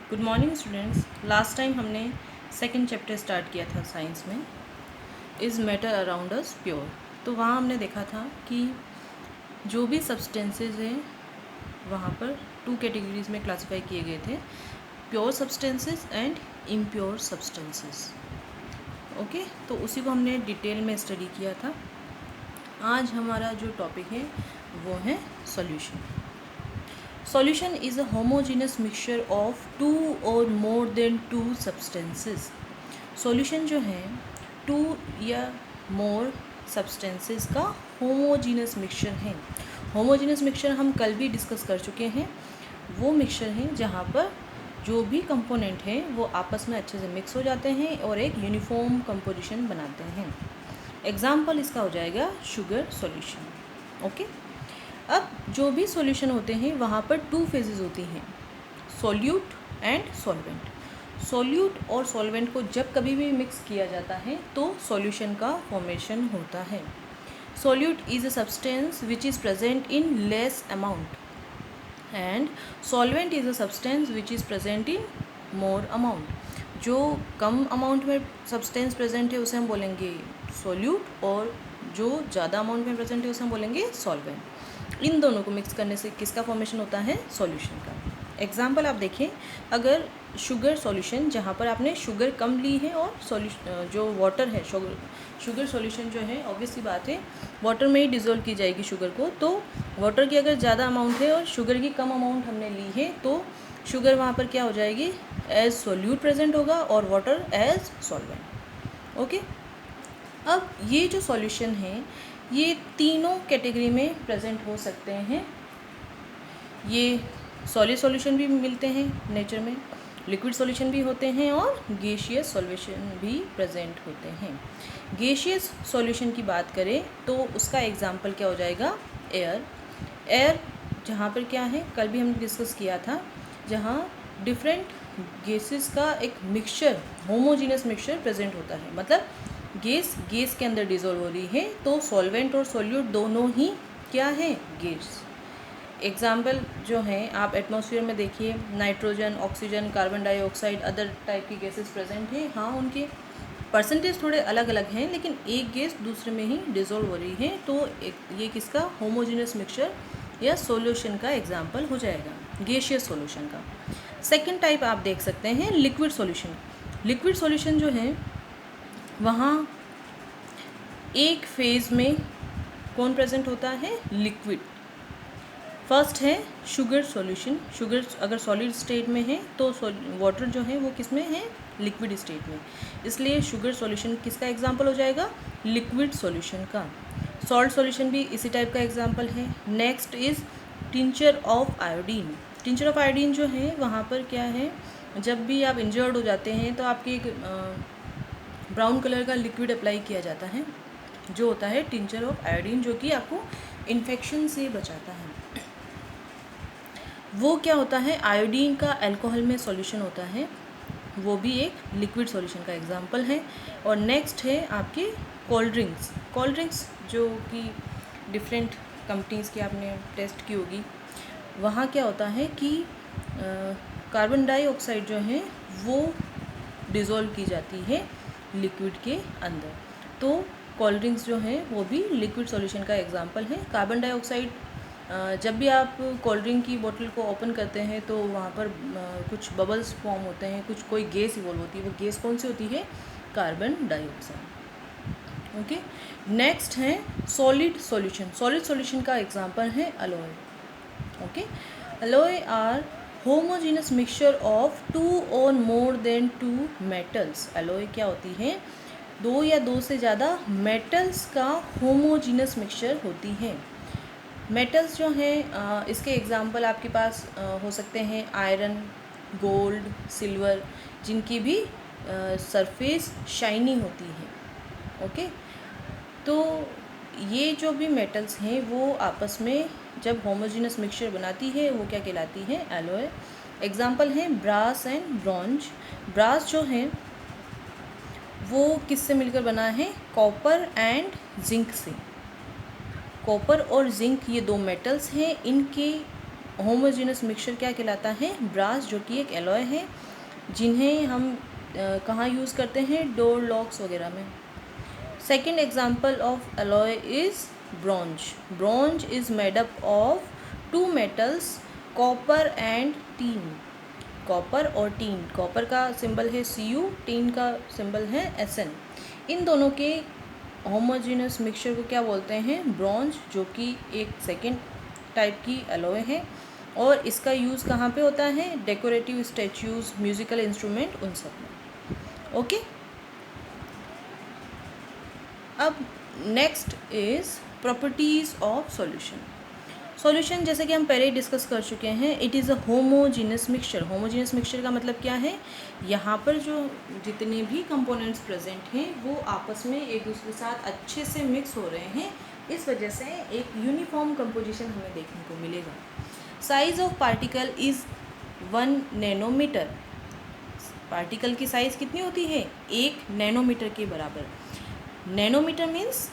Good morning students. Last time हमने second chapter start किया था साइंस में, is matter around us pure. तो वहाँ हमने देखा था कि जो भी सब्सटेंसेस हैं वहाँ पर टू कैटेगरीज में क्लासिफाई किए गए थे, pure substances and impure substances. Okay, तो उसी को हमने डिटेल में स्टडी किया था। आज हमारा जो टॉपिक है वो है solution. Solution is a homogeneous mixture of two or more than two substances. Solution जो है टू या मोर सब्सटेंसेस का होमोजीनस मिक्सचर है। होमोजीनस मिक्सचर हम कल भी डिस्कस कर चुके हैं। वो मिक्सचर है जहाँ पर जो भी कंपोनेंट हैं वो आपस में अच्छे से मिक्स हो जाते हैं और एक यूनिफॉर्म कंपोजिशन बनाते हैं। एग्जाम्पल इसका हो जाएगा शुगर सॉल्यूशन। ओके, अब जो भी सॉल्यूशन होते हैं वहाँ पर टू फेजेस होती हैं, सॉल्यूट एंड सॉल्वेंट। सॉल्यूट और सॉल्वेंट को जब कभी भी मिक्स किया जाता है तो सॉल्यूशन का फॉर्मेशन होता है। Solute is a substance which is present in less amount and solvent is a substance which is present in more amount. जो कम अमाउंट में सब्सटेंस प्रेजेंट है उसे हम बोलेंगे सॉल्यूट, और जो ज़्यादा अमाउंट में प्रेजेंट है उसे हम बोलेंगे सॉल्वेंट। इन दोनों को मिक्स करने से किसका फॉर्मेशन होता है? सॉल्यूशन का। एग्जाम्पल आप देखें, अगर शुगर सॉल्यूशन जहाँ पर आपने शुगर कम ली है और सॉल्यूशन जो वाटर है, शुगर सॉल्यूशन जो है ऑब्वियसली बात है वाटर में ही डिज़ोल्व की जाएगी शुगर को। तो वाटर की अगर ज़्यादा अमाउंट है और शुगर की कम अमाउंट हमने ली है तो शुगर वहाँ पर क्या हो जाएगी? एज सॉल्यूट प्रेजेंट होगा और वाटर एज सॉल्वेंट। ओके, अब ये जो सॉल्यूशन है ये तीनों कैटेगरी में प्रेजेंट हो सकते हैं। ये सॉलिड सॉल्यूशन भी मिलते हैं नेचर में, लिक्विड सॉल्यूशन भी होते हैं और गैसियस सॉल्यूशन भी प्रेजेंट होते हैं। गैसियस सॉल्यूशन की बात करें तो उसका एग्जांपल क्या हो जाएगा? एयर। एयर जहाँ पर क्या है, कल भी हमने डिस्कस किया था, जहाँ डिफरेंट गैसेस का एक मिक्सचर, होमोजीनियस मिक्सचर प्रेजेंट होता है। मतलब गैस के अंदर डिज़ोल्व हो रही है तो सॉल्वेंट और सॉल्यूट दोनों ही क्या है? गैस। एग्जाम्पल जो हैं आप एटमॉस्फेयर में देखिए, nitrogen, oxygen, carbon dioxide, other type की गैसेस प्रेजेंट हैं। हाँ, उनके परसेंटेज थोड़े अलग अलग हैं लेकिन एक गैस दूसरे में ही डिज़ोल्व हो रही है, तो ये किसका? होमोजीनियस मिक्सचर या सॉल्यूशन का एग्जाम्पल हो जाएगा, गैसियस सॉल्यूशन का। सेकेंड टाइप आप देख सकते हैं लिक्विड सॉल्यूशन। लिक्विड सॉल्यूशन जो है वहाँ एक फेज़ में कौन प्रेजेंट होता है? लिक्विड। फर्स्ट है शुगर सॉल्यूशन। शुगर अगर सॉलिड स्टेट में है तो वाटर जो है वो किस में है? लिक्विड स्टेट में। इसलिए शुगर सॉल्यूशन किसका एग्जांपल हो जाएगा? लिक्विड सॉल्यूशन का। सॉल्ट सॉल्यूशन भी इसी टाइप का एग्जांपल है। Next is tincture of iodine. Tincture of iodine जो है वहाँ पर क्या है, जब भी आप इंजर्ड हो जाते हैं तो आपके एक ब्राउन कलर का लिक्विड अप्लाई किया जाता है जो होता है टिंचर ऑफ आयोडीन, जो कि आपको इन्फेक्शन से बचाता है। वो क्या होता है? आयोडीन का अल्कोहल में सॉल्यूशन होता है, वो भी एक लिक्विड सॉल्यूशन का एग्जांपल है। और नेक्स्ट है आपके कोल्ड ड्रिंक्स। कोल्ड ड्रिंक्स जो कि डिफरेंट कंपनीज़ की आपने टेस्ट की होगी, वहाँ क्या होता है कि कार्बन डाइऑक्साइड जो है वो डिज़ोल्व की जाती है लिक्विड के अंदर। तो कोल्ड ड्रिंक्स जो हैं वो भी लिक्विड सॉल्यूशन का एग्जांपल है। कार्बन डाइऑक्साइड, जब भी आप कोल्ड ड्रिंक की बोतल को ओपन करते हैं तो वहाँ पर कुछ बबल्स फॉर्म होते हैं, कोई गैस इवॉल्व होती है। वो गैस कौन सी होती है? Carbon dioxide. ओके, नेक्स्ट है सॉलिड सॉल्यूशन। सॉलिड सॉल्यूशन का एग्जांपल है alloy. Okay, alloy are homogeneous mixture of two or more than two metals. Alloy क्या होती है? दो या दो से ज़्यादा मेटल्स का होमोजीनस मिक्सचर होती है। मेटल्स जो हैं इसके एग्जांपल आपके पास हो सकते हैं आयरन, गोल्ड, सिल्वर, जिनकी भी सरफेस शाइनी होती है। ओके, तो ये जो भी मेटल्स हैं वो आपस में जब होमोजीनस मिक्सचर बनाती है वो क्या कहलाती है? एलॉय। एग्जांपल हैं ब्रास एंड ब्रॉन्ज। ब्रास जो है वो किससे मिलकर बना है? कॉपर एंड जिंक से। कॉपर और जिंक ये दो मेटल्स हैं, इनके होमोजेनस मिक्सचर क्या कहलाता है? ब्रास, जो कि एक एलॉय है, जिन्हें हम कहाँ यूज़ करते हैं? डोर लॉक्स वगैरह में। Second example of alloy is bronze. Bronze is made up of two metals, copper and tin. Copper और टीन, कॉपर का सिंबल है Cu, टीन का सिंबल है Sn। इन दोनों के होमोजेनस मिक्सचर को क्या बोलते हैं? ब्रॉन्ज, जो कि एक सेकेंड टाइप की एलॉय है। और इसका यूज़ कहाँ पे होता है? डेकोरेटिव स्टैच्यूज़, म्यूजिकल इंस्ट्रूमेंट, उन सब में। ओके, अब next is properties of solution. Solution जैसे कि हम पहले ही डिस्कस कर चुके हैं, it is a homogeneous mixture. Homogeneous mixture का मतलब क्या है? यहाँ पर जो जितने भी कंपोनेंट्स प्रेजेंट हैं वो आपस में एक दूसरे के साथ अच्छे से मिक्स हो रहे हैं, इस वजह से एक यूनिफॉर्म कंपोजिशन हमें देखने को मिलेगा। Size of particle is 1 nanometer. Particle की साइज़ कितनी होती है? 1 नैनोमीटर के बराबर। नैनोमीटर मीन्स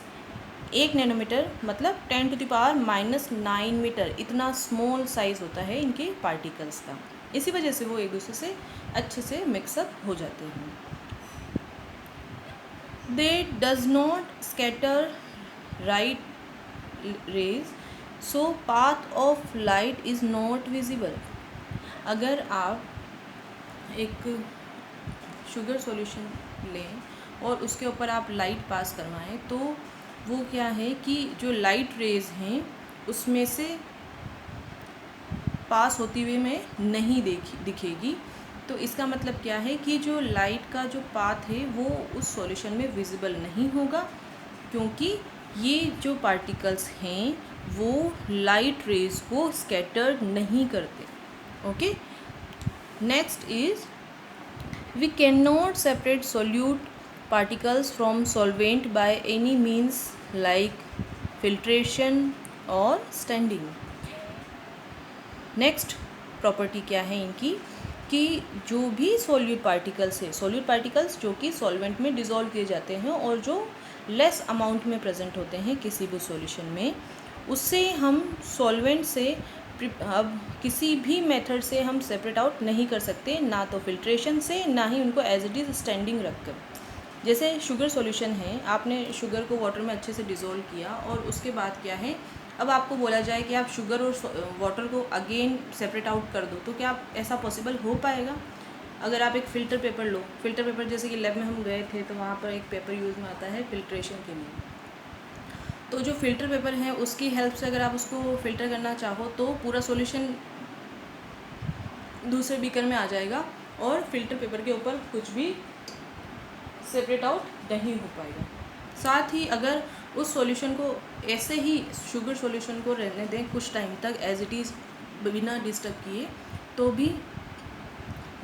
1 नैनोमीटर मतलब 10⁻⁻9 मीटर, इतना स्मॉल साइज़ होता है इनके पार्टिकल्स का। इसी वजह से वो एक दूसरे से अच्छे से मिक्सअप हो जाते हैं। दे does not scatter light rays, so path of light is not visible. अगर आप एक शुगर सॉल्यूशन लें और उसके ऊपर आप लाइट पास करवाएं तो वो क्या है कि जो लाइट रेज़ हैं उसमें से पास होती हुई में नहीं दिखेगी। तो इसका मतलब क्या है कि जो लाइट का जो पाथ है वो उस सॉल्यूशन में विजिबल नहीं होगा, क्योंकि ये जो पार्टिकल्स हैं वो लाइट रेज़ को स्कैटर नहीं करते। Okay, next is we cannot separate solute particles from solvent by any means like filtration or standing। Next property क्या है इनकी कि जो भी सॉल्यूट पार्टिकल्स है, सॉल्यूट पार्टिकल्स जो कि सॉल्वेंट में डिज़ोल्व किए जाते हैं और जो लेस अमाउंट में प्रेजेंट होते हैं किसी भी सॉल्यूशन में, उससे हम सॉल्वेंट से अब किसी भी मेथड से हम सेपरेट आउट नहीं कर सकते, ना तो फिल्ट्रेशन से, ना ही उनको एज इट इज़ स्टैंडिंग रखकर। जैसे शुगर सॉल्यूशन है, आपने शुगर को वाटर में अच्छे से डिज़ोल्व किया और उसके बाद क्या है, अब आपको बोला जाए कि आप शुगर और वाटर को अगेन सेपरेट आउट कर दो, तो क्या ऐसा पॉसिबल हो पाएगा? अगर आप एक फ़िल्टर पेपर लो, फ़िल्टर पेपर जैसे कि लैब में हम गए थे तो वहाँ पर एक पेपर यूज़ में आता है फिल्ट्रेशन के लिए। तो जो फ़िल्टर पेपर है उसकी हेल्प से अगर आप उसको फ़िल्टर करना चाहो तो पूरा सॉल्यूशन दूसरे बीकर में आ जाएगा और फ़िल्टर पेपर के ऊपर कुछ भी सेपरेट आउट नहीं हो पाएगा। साथ ही अगर उस सॉल्यूशन को ऐसे ही शुगर सॉल्यूशन को रहने दें कुछ टाइम तक एज इट इज़ बिना डिस्टर्ब किए, तो भी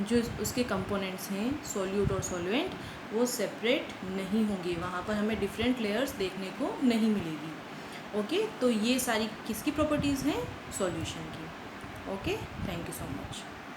जो उसके कंपोनेंट्स हैं सॉल्यूट और सॉल्वेंट वो सेपरेट नहीं होंगे, वहाँ पर हमें डिफरेंट लेयर्स देखने को नहीं मिलेगी। ओके, तो ये सारी किसकी प्रॉपर्टीज़ हैं? सॉल्यूशन की। Okay, thank you so much.